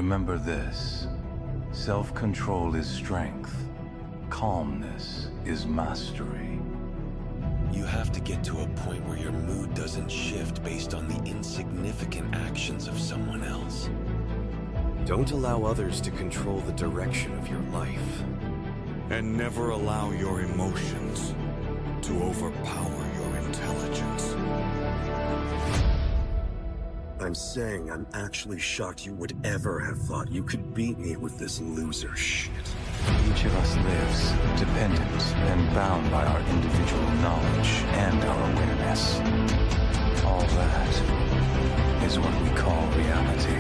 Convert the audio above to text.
Remember this. Self-control is strength. Calmness is mastery. You have to get to a point where your mood doesn't shift based on the insignificant actions of someone else. Don't allow others to control the direction of your life. And never allow your emotions to overpower your intelligence. I'm saying I'm actually shocked you would ever have thought you could beat me with this loser shit. Each of us lives dependent and bound by our individual knowledge and our awareness. All that is what we call reality.